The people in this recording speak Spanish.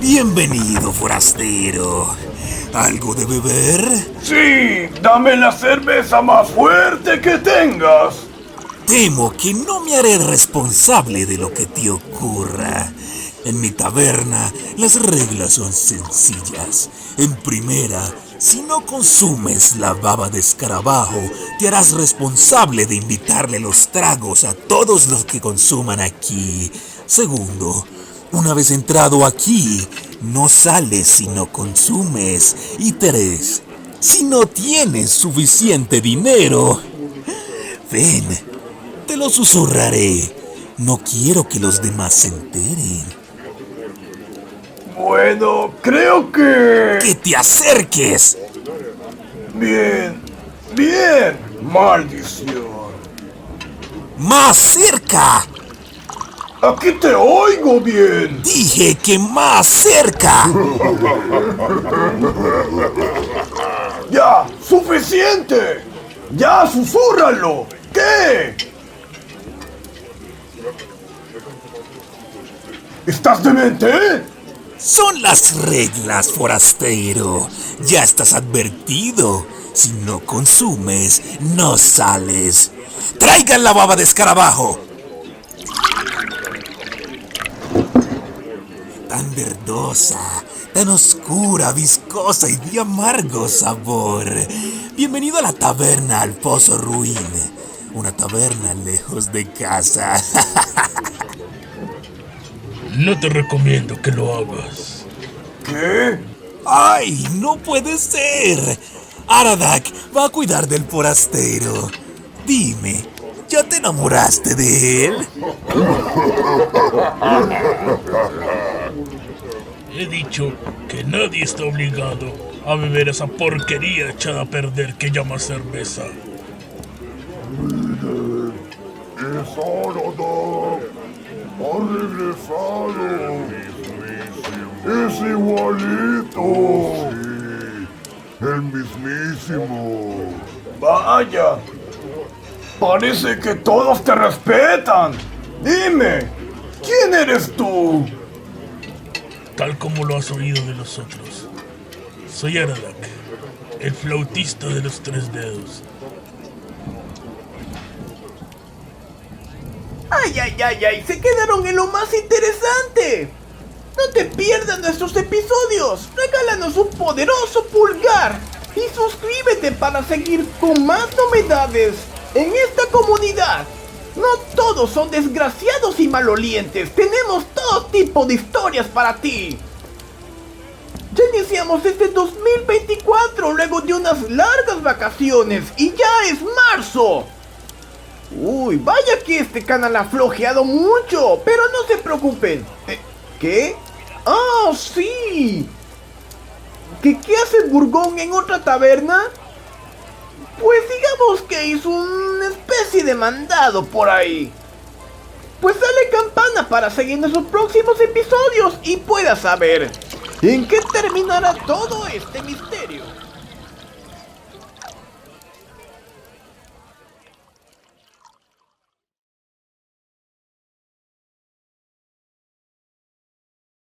Bienvenido, forastero. ¿Algo de beber? Sí, dame la cerveza más fuerte que tengas. Temo que no me haré responsable de lo que te ocurra. En mi taberna, las reglas son sencillas. En primera, si no consumes la baba de escarabajo, te harás responsable de invitarle los tragos a todos los que consuman aquí. Segundo, una vez entrado aquí, no sales si no consumes. Y tres, si no tienes suficiente dinero, ven, te lo susurraré. No quiero que los demás se enteren. Bueno, creo que... ¡Que te acerques! Bien, maldición. ¡Más cerca! Aquí te oigo bien. Dije que más cerca. Ya, suficiente. Ya, susúrralo. ¿Qué? ¿Estás demente? Son las reglas, forastero. Ya estás advertido. Si no consumes, no sales. ¡Traigan la baba de escarabajo! Tan verdosa, tan oscura, viscosa y de amargo sabor. Bienvenido a la taberna al Pozo Ruin. Una taberna lejos de casa. No te recomiendo que lo hagas. ¿Qué? ¡Ay, no puede ser! Aradak va a cuidar del forastero. Dime, ¿ya te enamoraste de él? He dicho que nadie está obligado a beber esa porquería echada a perder que llamas cerveza. ¡Es Aradak! ¡Ha regresado! ¡Es igualito! Sí, el mismísimo. Vaya. Parece que todos te respetan. Dime, ¿quién eres tú? Tal como lo has oído de los otros. Soy Aradak, el flautista de los 3 dedos. ¡Ay! Se quedaron en lo más interesante. No te pierdas nuestros episodios. Regálanos un poderoso pulgar y suscríbete para seguir con más novedades en esta comunidad. No todos son desgraciados y malolientes. Tenemos todo tipo de historias para ti. Ya iniciamos este 2024 luego de unas largas vacaciones y ya es marzo. Uy, vaya que este canal ha flojeado mucho, pero no se preocupen. ¿Qué? ¡Ah, sí! ¿Qué hace Burgón en otra taberna? Pues digamos que hizo una especie de mandado por ahí. Pues dale campana para seguir nuestros próximos episodios y puedas saber en qué terminará todo este misterio.